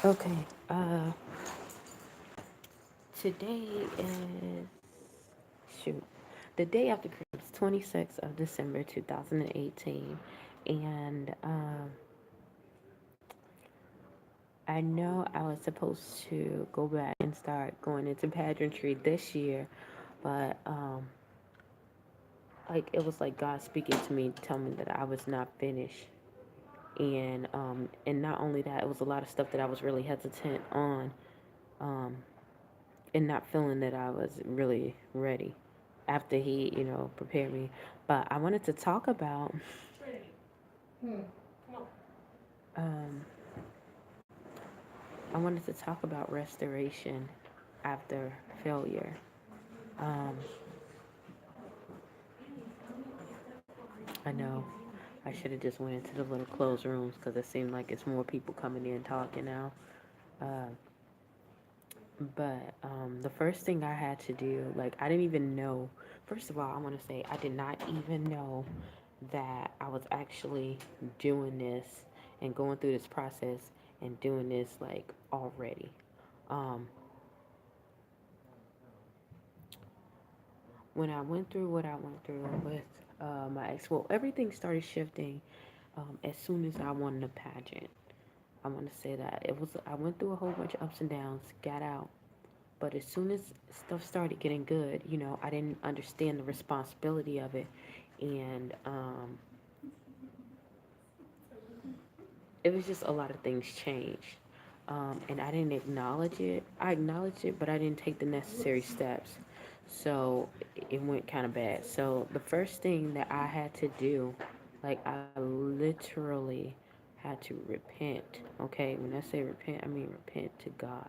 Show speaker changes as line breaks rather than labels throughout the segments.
Okay. Today is shoot. The day after Christmas, 26th of December 2018. And I know I was supposed to go back and start going into pageantry this year, but like it was like God speaking to me, telling me that I was not finished. And not only that, it was a lot of stuff that I was really hesitant on, um, and not feeling that I was really ready after he, prepared me. But I wanted to talk about um, I wanted to talk about restoration after failure. Um, I know I should have just went into the little closed rooms because it seemed like it's more people coming in talking now. Uh, but the first thing I had to do, like I didn't even know. First of all, I want to say I did not even know that I was actually doing this and going through this process and doing this like already. Um, when I went through what I went through with my ex, well, everything started shifting as soon as I won the pageant. I want to say that it was. I went through a whole bunch of ups and downs, got out, but as soon as stuff started getting good, I didn't understand the responsibility of it, and it was just a lot of things changed. And I didn't acknowledge it. I acknowledged it, but I didn't take the necessary steps. So it went kind of bad. So the first thing that I had to do, like I literally had to repent. Okay, when I say repent, I mean repent to God,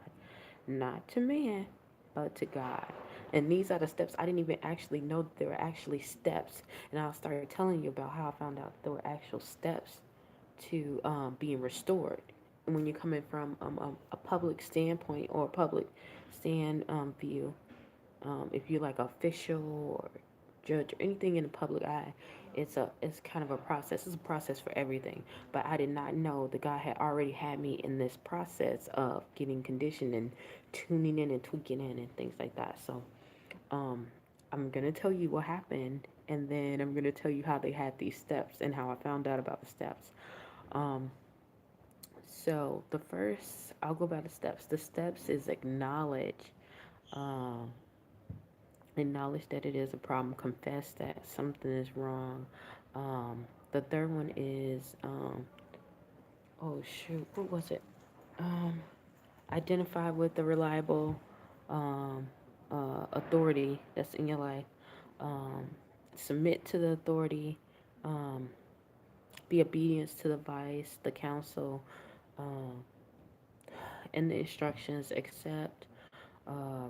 not to man, but to God. And these are the steps. I didn't even actually know that there were actually steps. And I'll start telling you about how I found out there were actual steps to being restored. And when you're coming from a public standpoint or a public stand view, if you're like official or judge or anything in the public eye, it's kind of a process. It's a process for everything. But I did not know that God had already had me in this process of getting conditioned and tuning in and tweaking in and things like that. So um, I'm gonna tell you what happened, and then I'm gonna tell you how they had these steps and how I found out about the steps. Um, so the first, I'll go by the steps. The steps is um, acknowledge that it is a problem, confess that something is wrong. The third one is, oh shoot, what was it? Um, identify with the reliable um, authority that's in your life. Um, submit to the authority. Um, be obedience to the vice, the counsel, um, and the instructions. Accept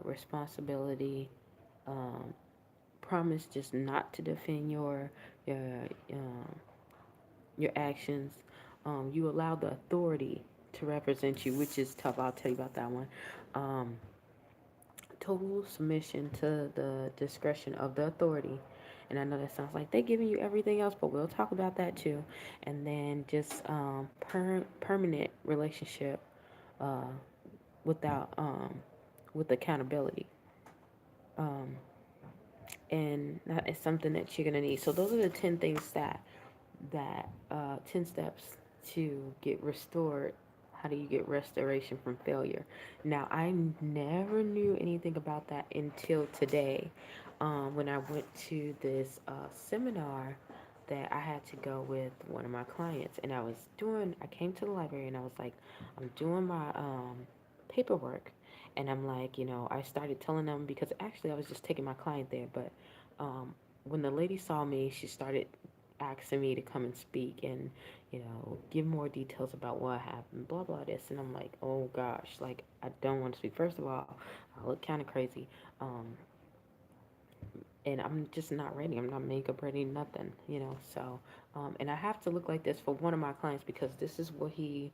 responsibility. Um, promise just not to defend your um, your actions. You allow the authority to represent you, which is tough. I'll tell you about that one. Um, Total submission to the discretion of the authority. And I know that sounds like they're giving you everything else, but we'll talk about that too. And then just permanent relationship uh, without with accountability. Um, and that is something that you're gonna need. So those are the 10 things that 10 steps to get restored. How do you get restoration from failure? Now, I never knew anything about that until today, when I went to this seminar that I had to go with one of my clients, and I came to the library and I was like, I'm doing my paperwork, and I'm like, I started telling them because actually I was just taking my client there, but when the lady saw me, she started asking me to come and speak and give more details about what happened, blah blah this, and I'm like, oh gosh, like I don't want to speak. First of all, I look kind of crazy, um, and I'm just not ready. I'm not makeup ready, nothing, So, and I have to look like this for one of my clients because this is what he's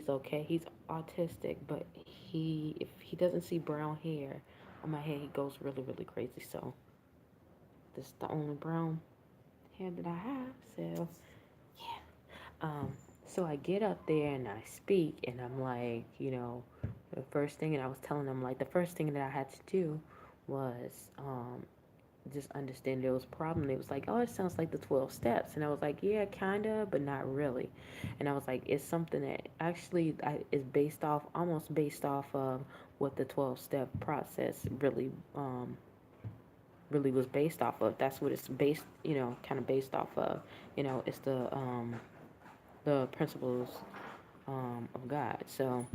okay. He's autistic, but if he doesn't see brown hair on my head, he goes really really crazy. So this is the only brown hair that I have. So yeah. Um, So I get up there and I speak, and I'm like, the first thing, and I was telling them, like, the first thing that I had to do was just understand there was a problem. It was like, oh, it sounds like the 12 steps. And I was like, yeah, kind of, but not really. And I was like, it's something that actually is based off, almost based off of what the 12-step process really was based off of. That's what it's based, kind of based off of. It's the principles of God. So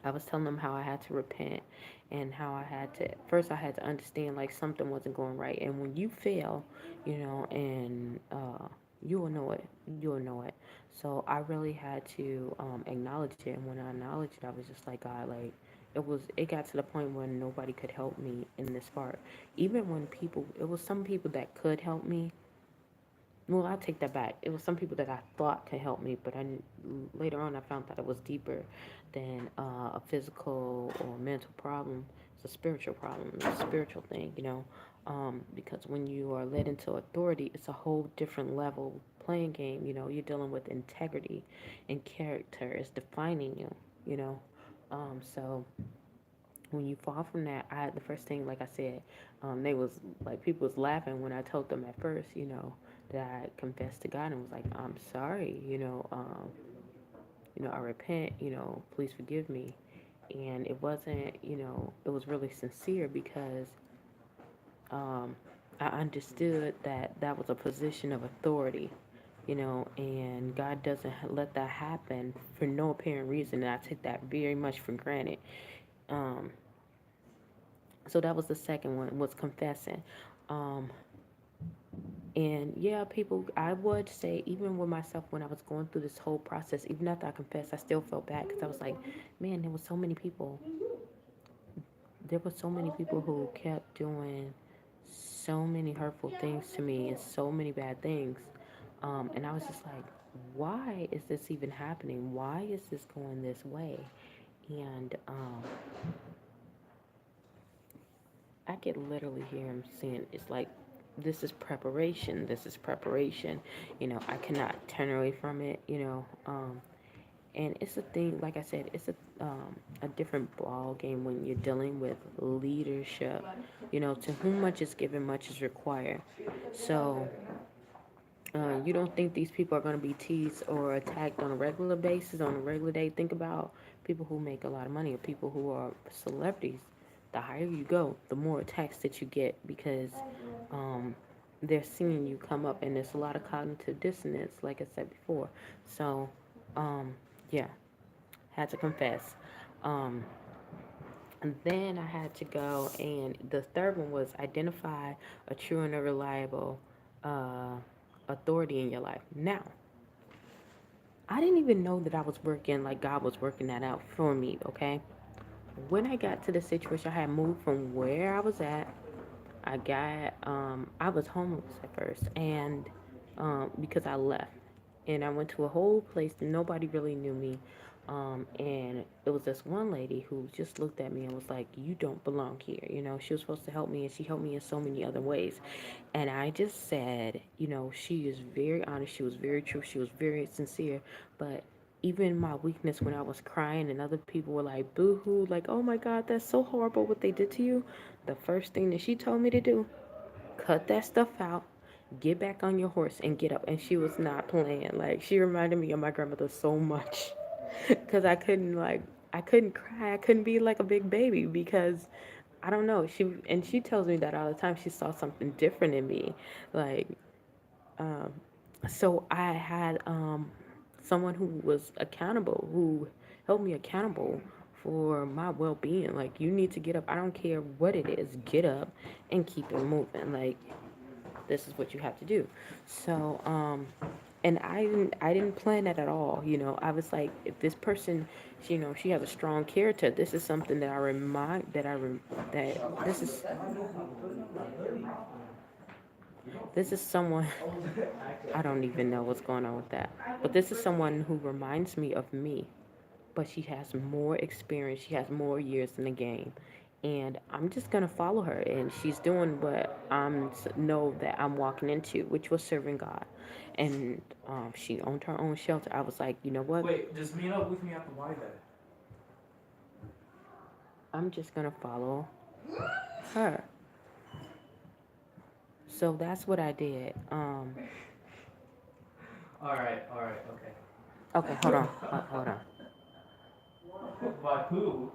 I was telling them how I had to repent and how I had to first I had to understand like something wasn't going right. And when you fail, and you will know it. You will know it. So I really had to acknowledge it. And when I acknowledged it, I was just like, God, like it got to the point where nobody could help me in this part. Even when it was some people that could help me. Well, I'll take that back. It was some people that I thought could help me, but later on I found that it was deeper than a physical or mental problem. It's a spiritual problem. It's a spiritual thing, because when you are led into authority, it's a whole different level playing game. You're dealing with integrity and character. It's defining you. You know, so when you fall from that, the first thing, like I said, they was like people was laughing when I told them at first, that I confessed to God and was like, I'm sorry, I repent, please forgive me. And it wasn't, it was really sincere because um, I understood that that was a position of authority, and God doesn't let that happen for no apparent reason. And I take that very much for granted. Um, so that was the second one, was confessing. Um, and yeah, people, I would say, even with myself, when I was going through this whole process, even after I confessed, I still felt bad because I was like, man, there were so many people who kept doing so many hurtful things to me and so many bad things. And I was just like, why is this even happening? Why is this going this way? And I could literally hear him saying, it's like, this is preparation. This is preparation. I cannot turn away from it, and it's a thing, like I said, it's a different ball game when you're dealing with leadership. To whom much is given, much is required. So you don't think these people are going to be teased or attacked on a regular basis, on a regular day. Think about people who make a lot of money or people who are celebrities. The higher you go, the more attacks that you get because um, they're seeing you come up, and there's a lot of cognitive dissonance, like I said before. So, yeah, had to confess. Um, and then I had to go, and the third one was identify a true and a reliable uh, authority in your life. Now, I didn't even know that I was working, like God was working that out for me, okay? When I got to the situation, I had moved from where I was at. I was homeless at first, and because I left. And I went to a whole place that nobody really knew me. And it was this one lady who just looked at me and was like, you don't belong here. She was supposed to help me, and she helped me in so many other ways. And I just said, she is very honest. She was very true. She was very sincere. But even my weakness, when I was crying and other people were like, boo hoo, like, oh my God, that's so horrible what they did to you. The first thing that she told me to do, cut that stuff out, get back on your horse and get up. And she was not playing. Like, she reminded me of my grandmother so much because I couldn't cry. I couldn't be like a big baby because I don't know. She tells me that all the time. She saw something different in me. Like, um, so I had someone who was accountable, who held me accountable for my well-being. Like, you need to get up. I don't care what it is. Get up and keep it moving. Like, this is what you have to do. So, and I didn't plan that at all. I was like, if this person, she has a strong character. This is something that I remind that I rem, that this is someone. I don't even know what's going on with that. But this is someone who reminds me of me, but she has more experience. She has more years in the game, and I'm just gonna follow her, and she's doing what I'm know that I'm walking into, which was serving God, and she owned her own shelter. I was like, you know what?
Wait, just meet up with me at the Y then.
I'm just gonna follow her. So that's what I did.
Alright, okay.
Okay, hold on, hold on.
By who?